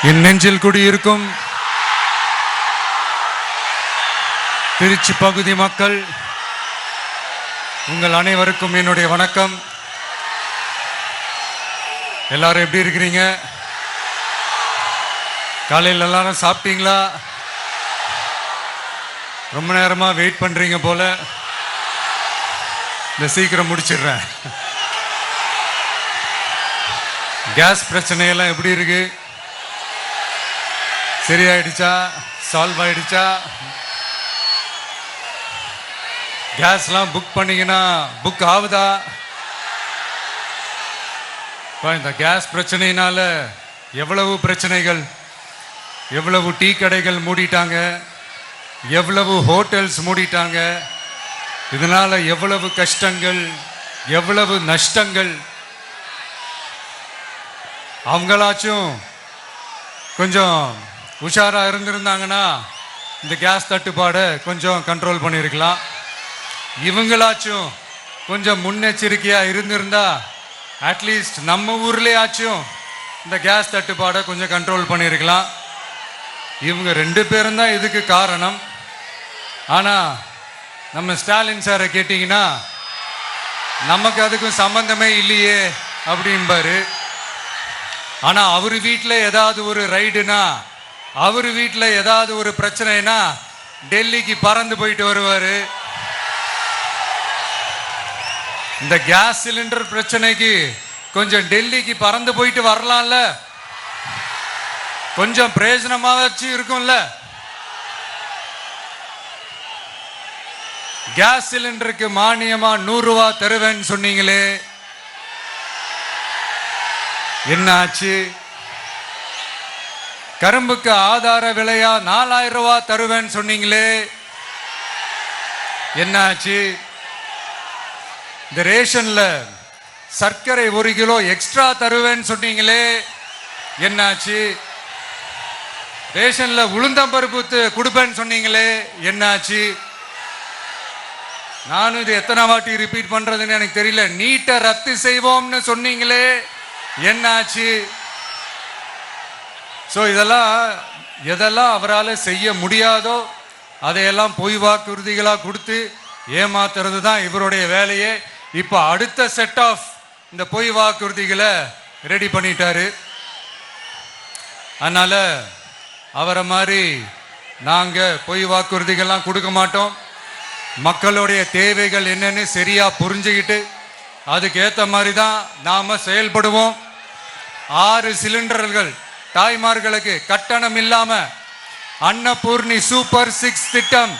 என் நெஞ்சில் குடியிருக்கும் திருச்சி பகுதி மக்கள் உங்கள் அனைவருக்கும் என்னுடைய வணக்கம். எல்லாரும் எப்படி இருக்கிறீங்க? காலையில் எல்லாரும் சாப்பிட்டீங்களா? ரொம்ப நேரமா வெயிட் பண்றீங்க போல. இந்த சீக்கிரம் முடிச்சிடுறேன். கேஸ் பிரச்சனையெல்லாம் எப்படி இருக்கு? சரியாயிடுச்சா? சால்வ் ஆயிடுச்சா? கேஸ்லாம் புக் பண்ணீங்கன்னா புக் ஆகுதா? இந்த கேஸ் பிரச்சனையினால எவ்வளவு பிரச்சனைகள், எவ்வளவு டீ கடைகள் மூடிட்டாங்க, எவ்வளவு ஹோட்டல்ஸ் மூடிட்டாங்க, இதனால எவ்வளவு கஷ்டங்கள், எவ்வளவு நஷ்டங்கள். அவங்களாச்சும் கொஞ்சம் உஷாரா இருந்திருந்தாங்கன்னா இந்த கேஸ் தட்டுப்பாடை கொஞ்சம் கண்ட்ரோல் பண்ணியிருக்கலாம். இவங்களாச்சும் கொஞ்சம் முன்னெச்சரிக்கையா இருந்திருந்தா அட்லீஸ்ட் நம்ம ஊர்லயாச்சும் இந்த கேஸ் தட்டுப்பாடை கொஞ்சம் கண்ட்ரோல் பண்ணியிருக்கலாம். இவங்க 2 பேரும் தான் இதுக்கு காரணம். ஆனா நம்ம ஸ்டாலின் சாரை கேட்டீங்கன்னா நமக்கு அதுக்கும் சம்பந்தமே இல்லையே அப்படின்பாரு. ஆனா அவர் வீட்டில் ஏதாவது ஒரு ரைடுனா, அவர் வீட்டில் ஏதாவது ஒரு பிரச்சனைனா டெல்லிக்கு பறந்து போயிட்டு வருவாரு. இந்த கேஸ் சிலிண்டர் பிரச்சனைக்கு கொஞ்சம் டெல்லிக்கு பறந்து போயிட்டு வரலாம்ல, கொஞ்சம் பிரயோஜனமாச்சு இருக்கும்ல. கேஸ் சிலிண்டருக்கு மானியமா 100 ரூபாய் தருவேன்னு சொன்னீங்களே, என்ன ஆச்சு? கரும்புக்கு ஆதார விலையா 4000 ரூபாய் தருவேன்னு சொன்னீங்களே, என்ன ஆச்சு? இந்த ரேஷன்ல சர்க்கரை 1 கிலோ எக்ஸ்ட்ரா தருவேன்னு சொன்னீங்களே, என்னாச்சு? ரேஷன்ல உளுந்தம்பருப்பு கொடுப்பேன்னு சொன்னீங்களே, என்னாச்சு? நானும் இது எத்தனை வாட்டி ரிப்பீட் பண்றதுன்னு எனக்கு தெரியல. நீட்டை ரத்து செய்வோம்னு சொன்னீங்களே, என்னாச்சு? ஸோ எதெல்லாம் அவரால் செய்ய முடியாதோ அதையெல்லாம் பொய் வாக்குறுதிகளாக கொடுத்து ஏமாத்துறது தான் இவருடைய வேலையே. இப்போ அடுத்த செட் ஆஃப் இந்த பொய் வாக்குறுதிகளை ரெடி பண்ணிட்டாரு. அதனால அவரை மாதிரி நாங்க பொய் வாக்குறுதிகள்லாம் கொடுக்க மாட்டோம். மக்களுடைய தேவைகள் என்னன்னு சரியா புரிஞ்சுக்கிட்டு அதுக்கு ஏற்ற மாதிரி தான் நாம செயல்படுவோம். 6 சிலிண்டர்கள் தாய்மார்களுக்கு கட்டணம் இல்லாம அன்னபூர்ணி சூப்பர் 6 திட்டம்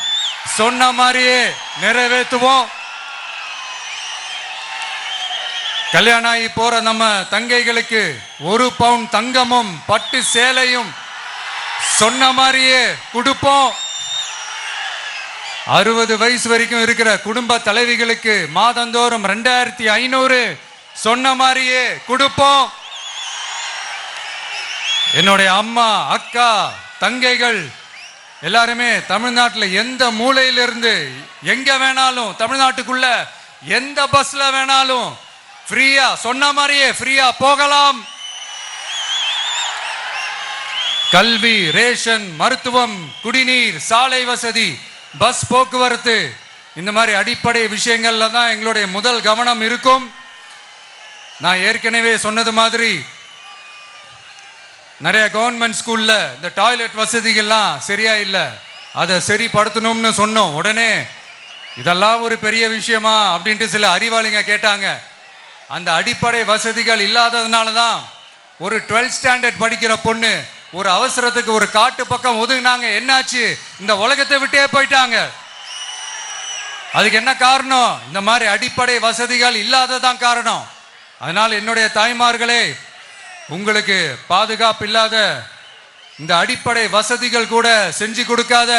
சொன்ன மாதிரியே நிறைவேற்றுவோம். கல்யாணம் ஆகி போற நம்ம தங்கைகளுக்கு 1 பவுன் தங்கமும் பட்டு சேலையும் சொன்ன மாதிரியே கொடுப்போம். 60 வயசு வரைக்கும் இருக்கிற குடும்ப தலைவிகளுக்கு மாதந்தோறும் 2500 சொன்ன மாதிரியே கொடுப்போம். என்னுடைய அம்மா, அக்கா, தங்கைகள் எல்லாருமே தமிழ்நாட்டில் எந்த மூலையிலிருந்து எங்க வேணாலும், தமிழ்நாட்டுக்குள்ள எந்த பஸ்ல வேணாலும் ஃப்ரீயா சொன்ன மாதிரியே ஃப்ரீயா போகலாம். கல்வி, ரேஷன், மருத்துவம், குடிநீர், சாலை வசதி, பஸ் போக்குவரத்து, இந்த மாதிரி அடிப்படை விஷயங்கள்ல தான் எங்களுடைய முதல் கவனம் இருக்கும். நான் ஏற்கனவே சொன்னது மாதிரி நிறைய கவர்மெண்ட் ஸ்கூல்ல இந்த டாய்லெட் வசதிகள்லாம் சரியா இல்லை, அதை சரிப்படுத்தணும்னு சொன்னோம். உடனே இதெல்லாம் ஒரு பெரிய விஷயமா அப்படின்ட்டு சில அறிவாளிங்க கேட்டாங்க. அந்த அடிப்படை வசதிகள் இல்லாததுனால தான் ஒரு 12th ஸ்டாண்டர்ட் படிக்கிற பொண்ணு ஒரு அவசரத்துக்கு ஒரு காட்டு பக்கம் ஒதுங்கினாங்க. என்னாச்சு? இந்த உலகத்தை விட்டே போயிட்டாங்க. அதுக்கு என்ன காரணம்? இந்த மாதிரி அடிப்படை வசதிகள் இல்லாததான் காரணம். அதனால என்னுடைய தாய்மார்களே, உங்களுக்கு பாதுகாப்பு இல்லாத இந்த அடிப்படை வசதிகள் கூட செஞ்சு கொடுக்காத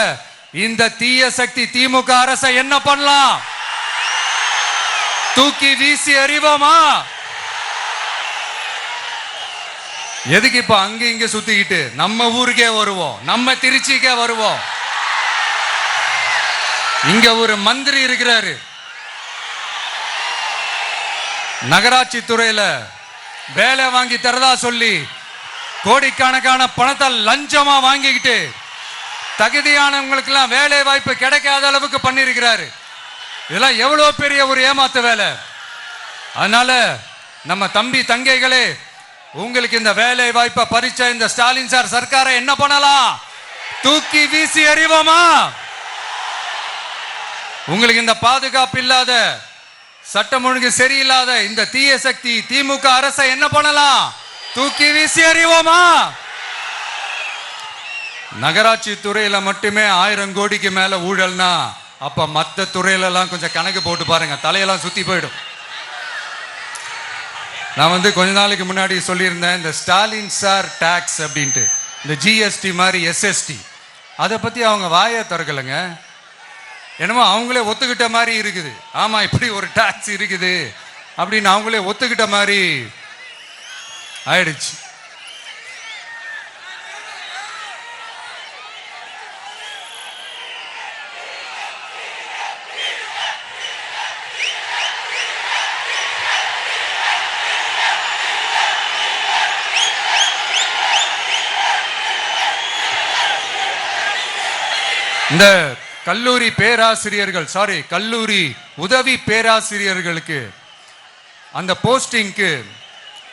இந்த தீய சக்தி திமுக அரசை என்ன பண்ணலாம்? தூக்கி வீசி அறிவோமா? எதுக்கு இப்ப அங்க இங்க சுத்திக்கிட்டு நம்ம ஊருக்கே வருவோம், நம்ம திருச்சிக்கே வருவோம். இங்க ஒரு மந்திரி இருக்கிறாரு, நகராட்சி துறையில வேலை வாங்கி தரதா சொல்லி கோடிக்கணக்கான பணத்தை லஞ்சமா வாங்கிக்கிட்டு தகுதியானவங்களுக்கு எல்லாம் வேலை வாய்ப்பு கிடைக்காத அளவுக்கு பண்ணிருக்கிறாரு. இதெல்லாம் எவ்வளவு பெரிய ஒரு ஏமாத்து வேலை. அதனால நம்ம தம்பி தங்கைகளே, உங்களுக்கு இந்த வேலை வாய்ப்பை பறிச்ச இந்த ஸ்டாலின் சார் சர்க்காரை என்ன பண்ணலாம்? தூக்கி வீசி எறிவோமா? உங்களுக்கு இந்த பாதுகாப்பு இல்லாத, சட்டம் ஒழுங்கு சரியில்லாத இந்த தீய சக்தி திமுக அரசை என்ன பண்ணலாம்? தூக்கி வீசி எறிவோமா? நகராட்சி துறையில மட்டுமே 1000 கோடிக்கு மேல ஊழல்னா, அப்ப மற்ற துறையில எல்லாம் கொஞ்சம் கணக்கு போட்டு பாருங்க, தலையெல்லாம் சுத்தி போயிடும். நான் கொஞ்ச நாளைக்கு முன்னாடி சொல்லியிருந்தேன், இந்த ஸ்டாலின் சார் டாக்ஸ் அப்படின்ட்டு, இந்த ஜிஎஸ்டி மாதிரி எஸ்எஸ்டி, அதை பத்தி அவங்க வாயை திறக்கலைங்க. என்னமோ அவங்களே ஒத்துக்கிட்ட மாதிரி இருக்குது. ஆமா, இப்படி ஒரு டாக்ஸ் இருக்குது அப்படின்னு அவங்களே ஒத்துக்கிட்ட மாதிரி ஆயிடுச்சு. இந்த கல்லூரி பேராசிரியர்கள், கல்லூரி உதவி பேராசிரியர்களுக்கு அந்த போஸ்டிங்க்கு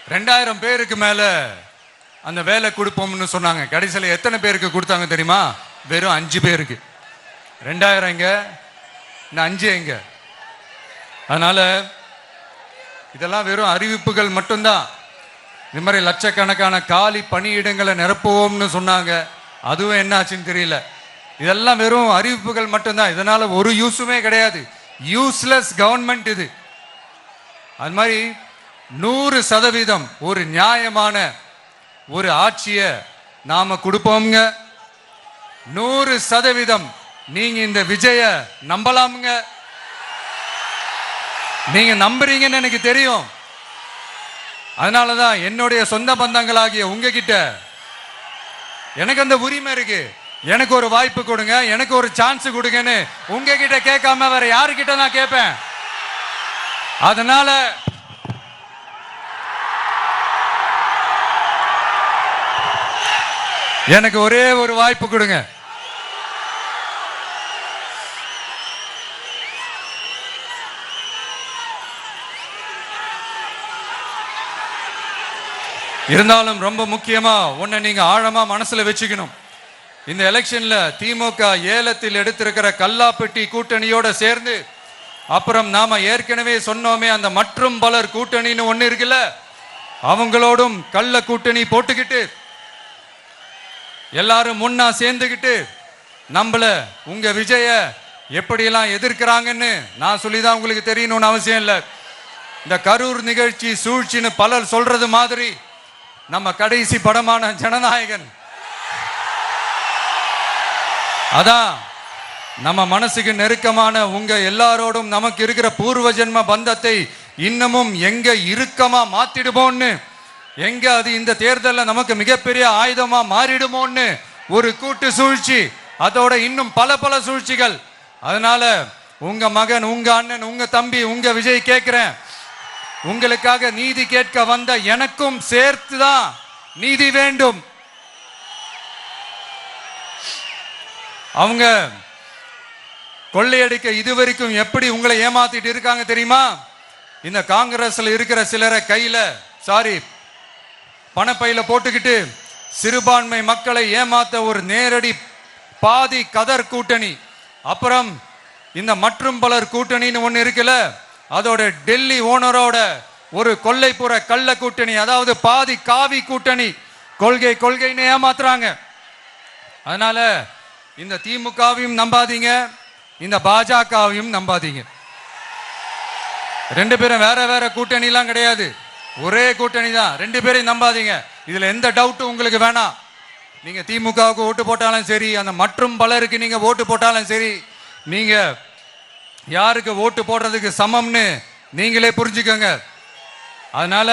2000 பேருக்கு மேல அந்த வேலை கொடுப்போம்னு சொன்னாங்க. கடைசியில் எத்தனை பேருக்கு கொடுத்தாங்க தெரியுமா? வெறும் 5 பேருக்கு. 2000 எங்க, இந்த 5 எங்க? அதனால இதெல்லாம் வெறும் அறிவிப்புகள் மட்டும்தான். இது மாதிரி லட்சக்கணக்கான காலி பணியிடங்களை நிரப்புவோம்னு சொன்னாங்க. அதுவும் என்ன ஆச்சுன்னு தெரியல. இதெல்லாம் வெறும் அறிவிப்புகள் மட்டும்தான். இதனால ஒரு யூஸுமே கிடையாது. யூஸ்லெஸ் கவர்மெண்ட் இது. அது மாதிரி 100% ஒரு நியாயமான ஒரு ஆட்சியை நாம கொடுப்போம்ங்க. 100% நீங்க இந்த விஜய நம்பலாமுங்க. நீங்க நம்புறீங்கன்னு எனக்கு தெரியும். அதனாலதான் என்னுடைய சொந்த பந்தங்களாகிய உங்ககிட்ட எனக்கு அந்த உரிமை இருக்கு. எனக்கு ஒரு வாய்ப்பு கொடுங்க, எனக்கு ஒரு சான்ஸ் கொடுங்கன்னு உங்ககிட்ட கேட்காம வேற யாருக்கிட்ட நான் கேட்பேன்? அதனால எனக்கு ஒரே ஒரு வாய்ப்பு கொடுங்க. இருந்தாலும் ரொம்ப முக்கியமா ஒன்ன நீங்க ஆழமா மனசுல வச்சுக்கணும். இந்த எலெக்ஷன்ல திமுக ஏலத்தில் எடுத்திருக்கிற கல்லாப்பட்டி கூட்டணியோட சேர்ந்து, அப்புறம் நாம ஏற்கனவே சொன்னோமே அந்த மற்றும் பலர் கூட்டணின்னு ஒண்ணு இருக்குல்ல, அவங்களோடும் கள்ள கூட்டணி போட்டுக்கிட்டு எல்லாரும் முன்னா சேர்ந்துக்கிட்டு நம்மள உங்க விஜய எப்படியெல்லாம் எதிர்க்கிறாங்கன்னு நான் சொல்லிதான் உங்களுக்கு தெரியணும்னு அவசியம் இல்லை. இந்த கரூர் நிகழ்ச்சி சூழ்ச்சின்னு பலர் சொல்றது மாதிரி நம்ம கடைசி படமான ஜனநாயகன், அதான் நம்ம மனசுக்கு நெருக்கமான உங்க எல்லாரோடும் நமக்கு இருக்கிற பூர்வ ஜென்ம பந்தத்தை இன்னமும் எங்க இறுக்கமா மாத்திடுமோன்னு, எங்க அது இந்த தேர்தலில் நமக்கு மிகப்பெரிய ஆயுதமா மாறிடுமோன்னு ஒரு கூட்டு சூழ்ச்சி, அதோட இன்னும் பல பல சூழ்ச்சிகள். அதனால உங்க மகன், உங்க அண்ணன், உங்க தம்பி, உங்க விஜய் கேட்கிறேன், உங்களுக்காக நீதி கேட்க வந்த எனக்கும் சேர்த்துதான் நீதி வேண்டும். அவங்க கொள்ளையடிக்க இதுவரைக்கும் எப்படி உங்களை ஏமாத்திட்டு இருக்காங்க தெரியுமா? இந்த காங்கிரஸ்ல இருக்கிற சிலரை கையில பணப்பையில போட்டுக்கிட்டு சிறுபான்மை மக்களை ஏமாத்த ஒரு நேரடி பாதி கதர் கூட்டணி, அப்புறம் இந்த மற்றும் பலர் கூட்டணின்னு ஒண்ணு இருக்குல்ல, அதோட டெல்லி ஓனரோட ஒரு கொள்ளைப்புற கள்ள கூட்டணி, அதாவது பாதி காவி கூட்டணி. கொள்கைன்னு ஏமாத்துறாங்க. அதனால இந்த திமுகவையும் நம்பாதீங்க, இந்த பாஜகவையும் நம்பாதீங்க. 2 பேரும் வேற வேற கூட்டணி எல்லாம் கிடையாது, ஒரே கூட்டணி தான். 2 பேரையும் நம்பாதீங்க. இதுல எந்த டவுட்டும் உங்களுக்கு வேணாம். நீங்க திமுகவுக்கு ஓட்டு போட்டாலும் சரி, அந்த மற்றும் பலருக்கு நீங்க ஓட்டு போட்டாலும் சரி, நீங்க யாருக்கு ஓட்டு போடுறதுக்கு சமம்னு நீங்களே புரிஞ்சுக்கோங்க. அதனால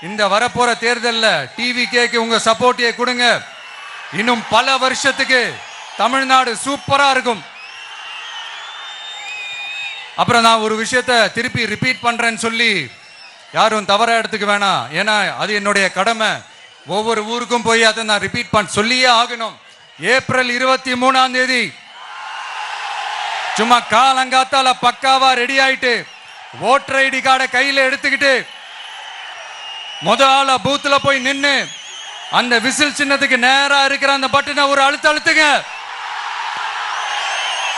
இந்த வரப்போற தேர்தலில் டிவிகேக்கு உங்க சப்போர்ட்டை கொடுங்க. இன்னும் பல வருஷத்துக்கு தமிழ்நாடு சூப்பரா இருக்கும். அப்புறம் நான் ஒரு விஷயத்தை திருப்பி ரிப்பீட் பண்றேன்னு சொல்லி யாரும் தவறா எடுத்துக்க வேணாம். ஏன்னா அது என்னுடைய கடமை. ஒவ்வொரு ஊருக்கும் போய் அதை நான் ரிப்பீட் பண்ண சொல்லியே ஆகணும். ஏப்ரல் 23ஆம் தேதி சும்மா காலங்காத்தால பக்காவா ரெடி ஆயிட்டு ஓட்டர் ஐடி கார்டை கையில எடுத்துக்கிட்டு முதல்ல பூத்துல போய் நின்னு அந்த விசில் சின்னத்துக்கு நேரா இருக்கிற அந்த பட்டனை ஒரு அழுத்துங்க.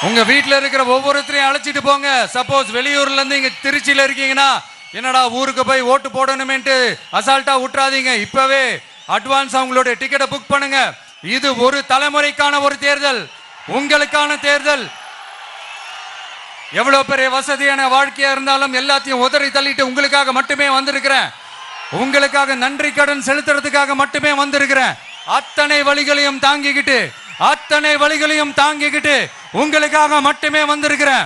உங்க வீட்டுல இருக்கிற ஒவ்வொருத்தரையும் அழைச்சிட்டு போங்க. சப்போஸ் வெளியூர்ல இருந்து இங்க திருச்சியில இருக்கீங்கன்னா என்னடா ஊருக்கு போய் ஓட்டு போடணுமேன்ட்டு அசால்ட்டா விட்டுறாதீங்க. இப்பவே அட்வான்ஸ் அவங்களுடைய டிக்கெட்டை புக் பண்ணுங்க. இது ஒரு தலைமுறைக்கான ஒரு தேர்தல், உங்களுக்கான தேர்தல். எவ்வளவு பெரிய வசதியான வாழ்க்கையா இருந்தாலும் எல்லாத்தையும் உதறி தள்ளிட்டு உங்களுக்காக மட்டுமே வந்திருக்கிறேன். உங்களுக்காக நன்றி கடன் செலுத்துறதுக்காக மட்டுமே வந்திருக்கிறேன். அத்தனை வழிகளையும் தாங்கிக்கிட்டு உங்களுக்காக மட்டுமே வந்திருக்கிறேன்.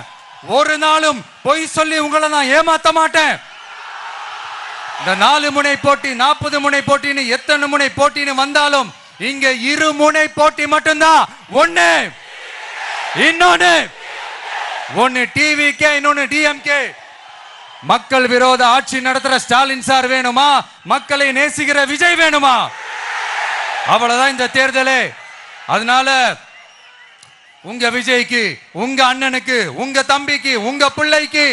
ஒரு நாளும் பொய் சொல்லி உங்களை நான் ஏமாத்த மாட்டேன். இந்த 4 முனை போட்டி 40 முனை போட்டின்னு எத்தனை முனை போட்டின்னு வந்தாலும் இங்க 2 முனை போட்டி மட்டும்தான். ஒன்னு டிவிகே, இன்னொன்னு டிஎம்கே. மக்கள் விரோத ஆட்சி நடத்துற ஸ்டாலின் சார் வேணுமா, மக்களை நேசிக்கிற விஜய் வேணுமா? அவ்வளவுதான் இந்த தேர்தலே. அதனால உங்க விஜய்க்கு, உங்க அண்ணனுக்கு, உங்க தம்பிக்கு, உங்க பிள்ளைக்கு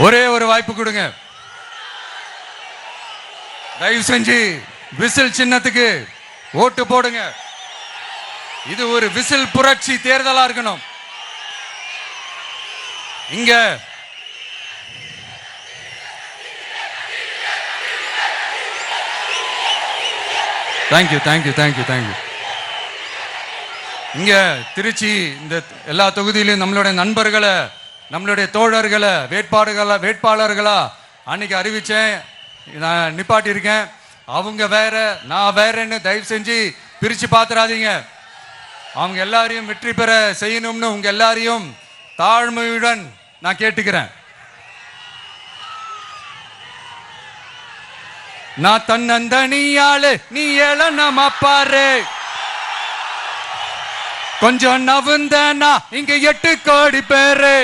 ஒரே ஒரு வாய்ப்பு கொடுங்க. தயவு செஞ்சு விசில் சின்னத்துக்கு ஓட்டு போடுங்க. இது ஒரு விசில் புரட்சி தேர்தலா இருக்கணும். இங்க தேங்க்யூ. இங்க திருச்சி இந்த எல்லா தொகுதியிலும் நம்மளுடைய நண்பர்களை, நம்மளுடைய தோழர்களை வேட்பாளர்களா அன்னைக்கு அறிவிச்சேன், நான் நிப்பாட்டி இருக்கேன். அவங்க வேற, நான் வேறன்னு தயவு செஞ்சு பிரிச்சு பாத்துறாதீங்க. அவங்க எல்லாரையும் வெற்றி பெற செய்யணும்னு உங்க எல்லாரையும் தாழ்மையுடன் நான் கேட்டுக்கிறேன். நான் தன்னந்தனியாளு, நீ ஏளனமா பாரு. கொஞ்சம் நவுந்தனா இங்க 8 கோடி பேரு.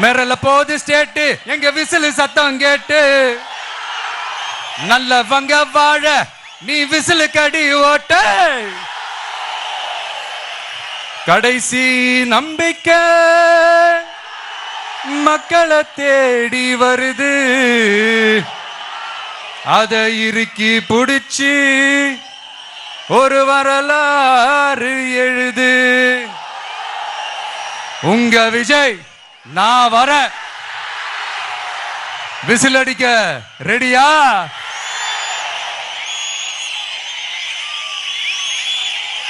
மிரல போது ஸ்டேட்டு எங்க விசில் சத்தம் கேட்டு. நல்லவங்க வாழ நீ விசில் கடி ஓட்ட. கடைசி நம்பிக்கை மக்களை தேடி வருது. அதை இறுக்கி பிடிச்சி ஒரு வரலாறு எழுது. உங்க விஜய் நான் வர. விசில் அடிக்க ரெடியா?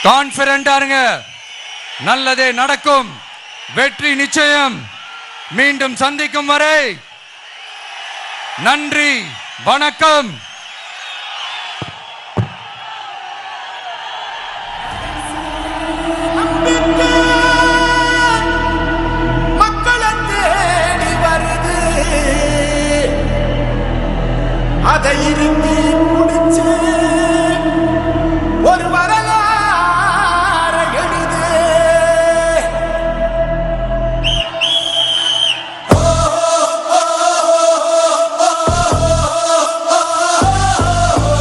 கான்பிடண்டா இருங்க. நல்லதே நடக்கும். வெற்றி நிச்சயம். மீண்டும் சந்திக்கும் வரை நன்றி, வணக்கம்.